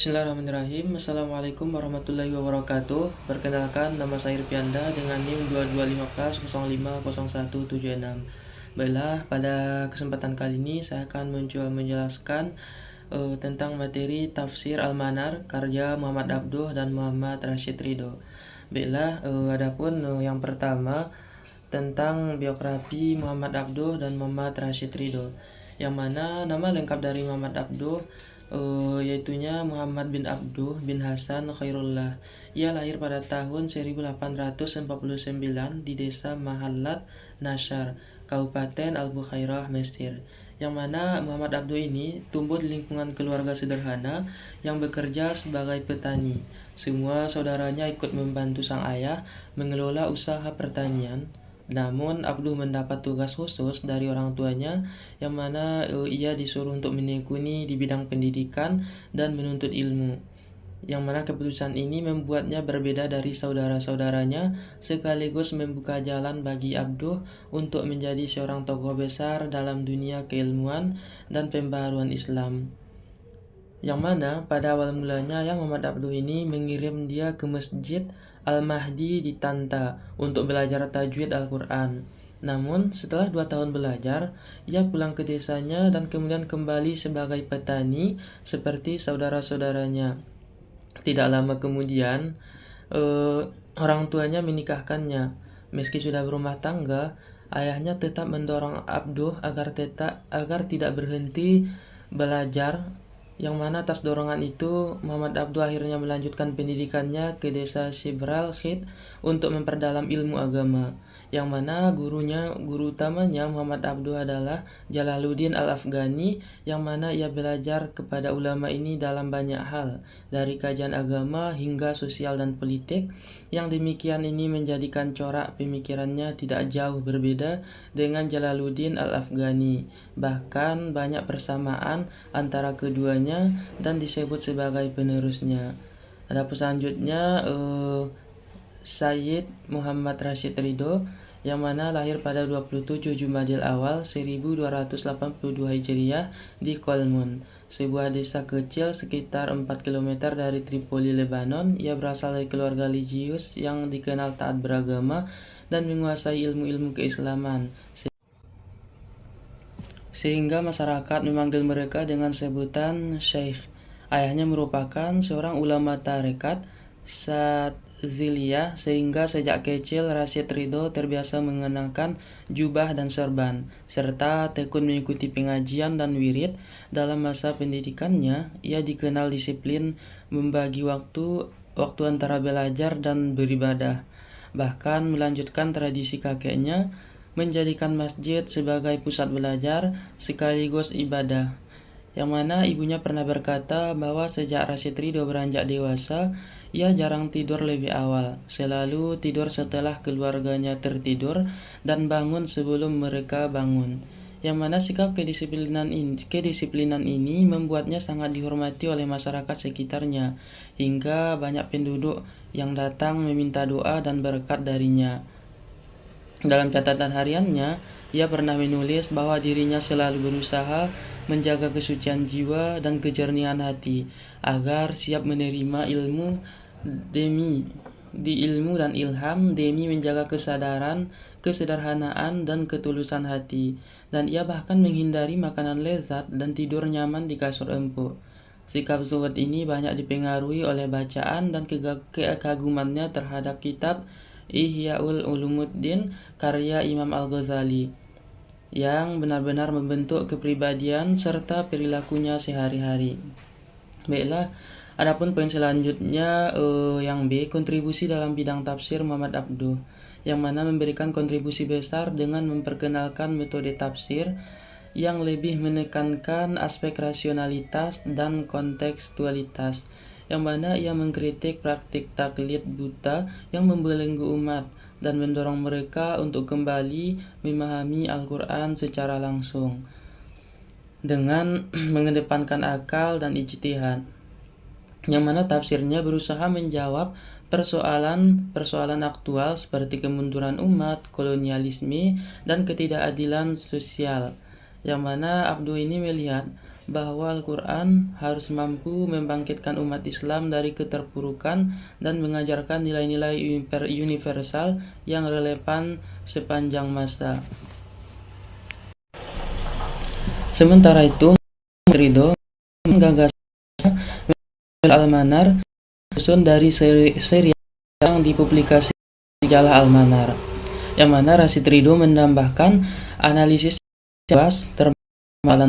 Bismillahirrahmanirrahim. Assalamualaikum warahmatullahi wabarakatuh. Perkenalkan, nama saya Irpianda dengan NIM 2215050176. Baiklah, pada kesempatan kali ini saya akan mencoba menjelaskan tentang materi Tafsir Al-Manar karya Muhammad Abduh dan Muhammad Rashid Ridho. Baiklah, adapun yang pertama tentang biografi Muhammad Abduh dan Muhammad Rashid Ridho, yang mana nama lengkap dari Muhammad Abduh yaitunya Muhammad bin Abduh bin Hasan Khairullah. Ia lahir pada tahun 1849 di desa Mahallat Nashar, Kabupaten Al-Bukhairah, Mesir. Yang mana Muhammad Abduh ini tumbuh di lingkungan keluarga sederhana yang bekerja sebagai petani. Semua saudaranya ikut membantu sang ayah mengelola usaha pertanian. Namun Abduh mendapat tugas khusus dari orang tuanya, yang mana ia disuruh untuk menekuni di bidang pendidikan dan menuntut ilmu. Yang mana keputusan ini membuatnya berbeda dari saudara-saudaranya, sekaligus membuka jalan bagi Abduh untuk menjadi seorang tokoh besar dalam dunia keilmuan dan pembaharuan Islam. Yang mana pada awal mulanya yang Muhammad Abduh ini mengirim dia ke Masjid Al-Mahdi di Tanta untuk belajar tajwid Al-Quran. Namun setelah 2 tahun belajar, ia pulang ke desanya dan kemudian kembali sebagai petani seperti saudara-saudaranya. Tidak lama kemudian, orang tuanya menikahkannya. Meski sudah berumah tangga, ayahnya tetap mendorong Abduh agar tidak berhenti belajar, yang mana atas dorongan itu Muhammad Abduh akhirnya melanjutkan pendidikannya ke desa Shibral Khid untuk memperdalam ilmu agama, yang mana guru utamanya Muhammad Abduh adalah Jalaluddin Al-Afghani, yang mana ia belajar kepada ulama ini dalam banyak hal, dari kajian agama hingga sosial dan politik. Yang demikian ini menjadikan corak pemikirannya tidak jauh berbeda dengan Jalaluddin Al-Afghani. Bahkan banyak persamaan antara keduanya dan disebut sebagai penerusnya. Adapun selanjutnya Sayyid Muhammad Rashid Ridho, yang mana lahir pada 27 Jumadil Awal 1282 Hijriah di Kolmun, sebuah desa kecil sekitar 4 km dari Tripoli, Lebanon. Ia berasal dari keluarga religius yang dikenal taat beragama dan menguasai ilmu-ilmu keislaman, sehingga masyarakat memanggil mereka dengan sebutan Syekh. Ayahnya merupakan seorang ulama tarekat Sadziliyah, sehingga sejak kecil Rashid Ridho terbiasa mengenakan jubah dan serban, serta tekun mengikuti pengajian dan wirid. Dalam masa pendidikannya, ia dikenal disiplin membagi waktu antara belajar dan beribadah, bahkan melanjutkan tradisi kakeknya menjadikan masjid sebagai pusat belajar sekaligus ibadah. Yang mana ibunya pernah berkata bahwa sejak Rashid Ridho beranjak dewasa, ia jarang tidur lebih awal, selalu tidur setelah keluarganya tertidur dan bangun sebelum mereka bangun. Yang mana sikap kedisiplinan ini membuatnya sangat dihormati oleh masyarakat sekitarnya, hingga banyak penduduk yang datang meminta doa dan berkat darinya. Dalam catatan hariannya, ia pernah menulis bahwa dirinya selalu berusaha menjaga kesucian jiwa dan kejernihan hati, agar siap menerima ilmu dan ilham demi menjaga kesederhanaan dan ketulusan hati. Dan ia bahkan menghindari makanan lezat dan tidur nyaman di kasur empuk. Sikap zuhud ini banyak dipengaruhi oleh bacaan dan kekagumannya terhadap kitab Ihyaul Ulumuddin karya Imam Al-Ghazali, yang benar-benar membentuk kepribadian serta perilakunya sehari-hari. Baiklah, adapun poin selanjutnya yang B, kontribusi dalam bidang tafsir Muhammad Abduh, yang mana memberikan kontribusi besar dengan memperkenalkan metode tafsir yang lebih menekankan aspek rasionalitas dan kontekstualitas, yang mana ia mengkritik praktik taklid buta yang membelenggu umat dan mendorong mereka untuk kembali memahami Al-Quran secara langsung dengan mengedepankan akal dan ijtihad. Yang mana tafsirnya berusaha menjawab persoalan aktual seperti kemunduran umat, kolonialisme, dan ketidakadilan sosial. Yang mana Abduh ini melihat bahwa Al-Quran harus mampu membangkitkan umat Islam dari keterpurukan dan mengajarkan nilai-nilai universal yang relevan sepanjang masa. Sementara itu, Ridho menggagas Al-Manar susun dari seri yang dipublikasi di majalah Al-Manar, yang mana Rashid Ridho menambahkan analisis jelas termasuk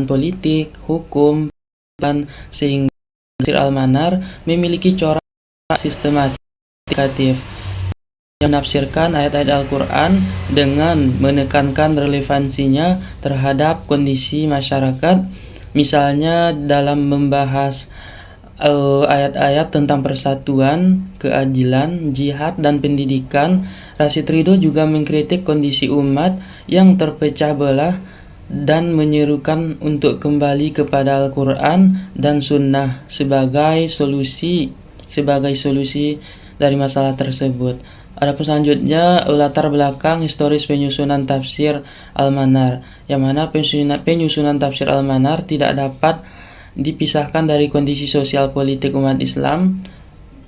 politik, hukum, dan sehingga tafsir Al-Manar memiliki corak sistematif yang menafsirkan ayat-ayat Al-Quran dengan menekankan relevansinya terhadap kondisi masyarakat. Misalnya dalam membahas ayat-ayat tentang persatuan, keadilan, jihad, dan pendidikan, Rashid Ridho juga mengkritik kondisi umat yang terpecah belah dan menyerukan untuk kembali kepada Al-Quran dan Sunnah sebagai solusi dari masalah tersebut. Adapun selanjutnya latar belakang historis penyusunan tafsir Al-Manar, yang mana penyusunan tafsir Al-Manar tidak dapat dipisahkan dari kondisi sosial politik umat Islam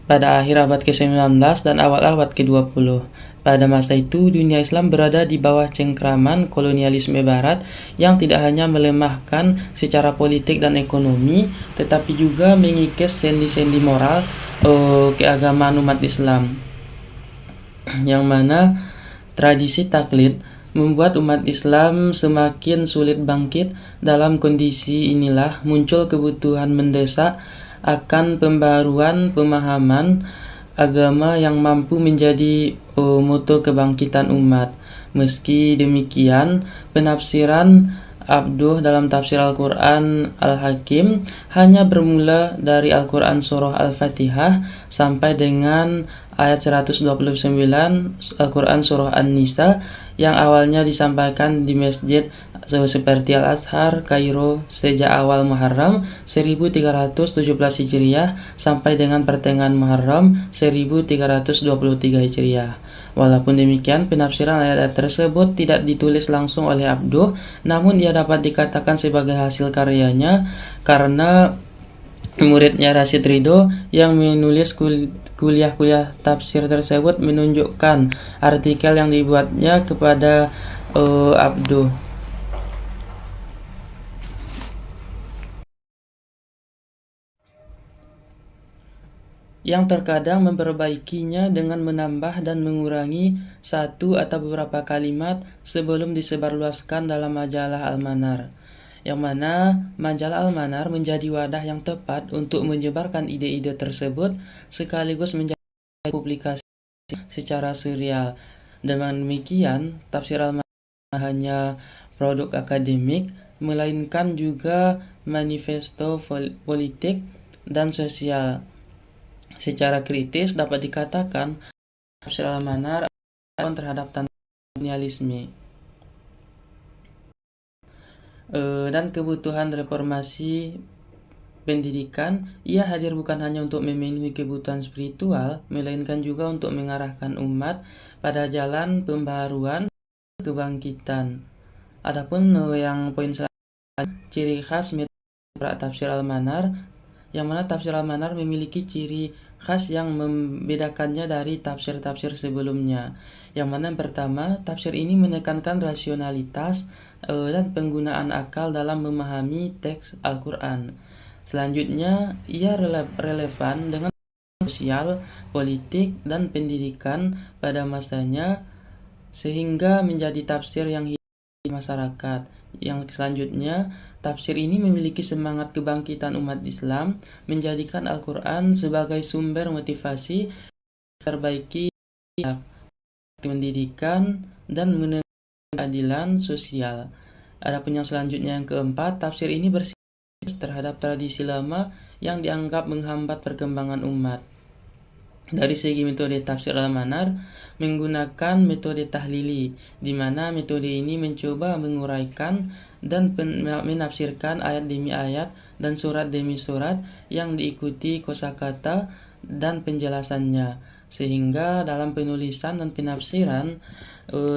pada akhir abad ke-19 dan awal abad ke-20. Pada masa itu, dunia Islam berada di bawah cengkraman kolonialisme barat yang tidak hanya melemahkan secara politik dan ekonomi, tetapi juga mengikis sendi-sendi moral keagamaan umat Islam, yang mana tradisi taklid membuat umat Islam semakin sulit bangkit. Dalam kondisi inilah muncul kebutuhan mendesak akan pembaruan pemahaman agama yang mampu menjadi moto kebangkitan umat. Meski demikian, penafsiran Abduh dalam tafsir Al-Quran Al-Hakim hanya bermula dari Al-Quran Surah Al-Fatihah sampai dengan ayat 129 Al-Quran Surah An-Nisa yang awalnya disampaikan di masjid seperti Al-Azhar, Kairo sejak awal Muharram 1317 Hijriah sampai dengan pertengahan Muharram 1323 Hijriah. Walaupun demikian, penafsiran ayat-ayat tersebut tidak ditulis langsung oleh Abduh, namun ia dapat dikatakan sebagai hasil karyanya karena muridnya Rashid Ridho yang menulis kuliah-kuliah tafsir tersebut menunjukkan artikel yang dibuatnya kepada Abduh, yang terkadang memperbaikinya dengan menambah dan mengurangi satu atau beberapa kalimat sebelum disebarluaskan dalam majalah Al-Manar, yang mana majalah Al-Manar menjadi wadah yang tepat untuk menyebarkan ide-ide tersebut sekaligus menjadi publikasi secara serial. Dengan demikian, tafsir Al-Manar hanya produk akademik, melainkan juga manifesto politik dan sosial. Secara kritis dapat dikatakan tafsir Al-Manar terhadap kolonialisme dan kebutuhan reformasi pendidikan. Ia hadir bukan hanya untuk memenuhi kebutuhan spiritual, melainkan juga untuk mengarahkan umat pada jalan pembaharuan kebangkitan. Adapun yang poin selanjutnya, ciri khas metode tafsir Al-Manar, yang mana tafsir Al-Manar memiliki ciri khas yang membedakannya dari tafsir-tafsir sebelumnya. Yang mana yang pertama, tafsir ini menekankan rasionalitas dan penggunaan akal dalam memahami teks Al-Quran. Selanjutnya, ia relevan dengan sosial, politik, dan pendidikan pada masanya sehingga menjadi tafsir yang hidup di masyarakat. Yang selanjutnya, tafsir ini memiliki semangat kebangkitan umat Islam, menjadikan Al-Quran sebagai sumber motivasi, memperbaiki pendidikan, dan menegakkan keadilan sosial. Adapun yang selanjutnya yang keempat, tafsir ini bersifat terhadap tradisi lama yang dianggap menghambat perkembangan umat. Dari segi metode tafsir Al-Manar menggunakan metode tahlili, di mana metode ini mencoba menguraikan dan menafsirkan ayat demi ayat dan surat demi surat yang diikuti kosakata dan penjelasannya, sehingga dalam penulisan dan penafsiran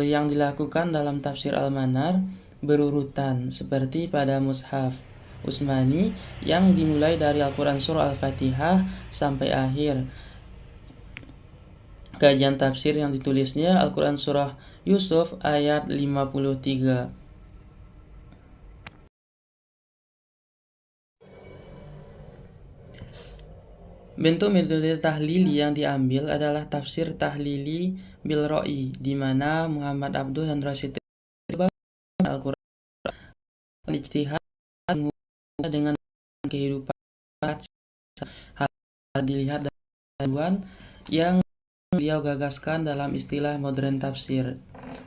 yang dilakukan dalam tafsir Al-Manar berurutan seperti pada mushaf. Utsmani yang dimulai dari Al-Quran Surah Al-Fatihah sampai akhir. Kajian tafsir yang ditulisnya Al-Quran Surah Yusuf ayat 53. Bentuk metode tahlili yang diambil adalah tafsir tahlili bil ro'i, di mana Muhammad Abduh dan Rasid Al-Quran ijtihad dengan kehidupan hal dilihat dari panduan yang beliau gagaskan dalam istilah modern tafsir.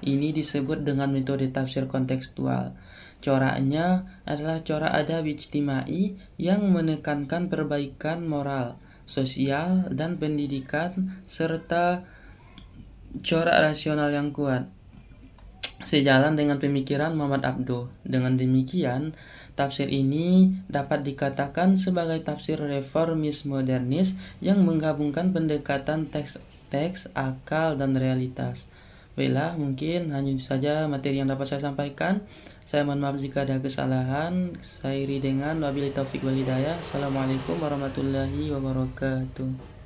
Ini disebut dengan metode tafsir kontekstual. Coraknya adalah corak adab ijtimai yang menekankan perbaikan moral, sosial, dan pendidikan, serta corak rasional yang kuat, sejalan dengan pemikiran Muhammad Abduh. Dengan demikian, tafsir ini dapat dikatakan sebagai tafsir reformis modernis yang menggabungkan pendekatan teks, akal, dan realitas. Baiklah, mungkin hanya itu saja materi yang dapat saya sampaikan. Saya mohon maaf jika ada kesalahan. Saya iri dengan wabillahi taufik wal hidayah. Assalamualaikum warahmatullahi wabarakatuh.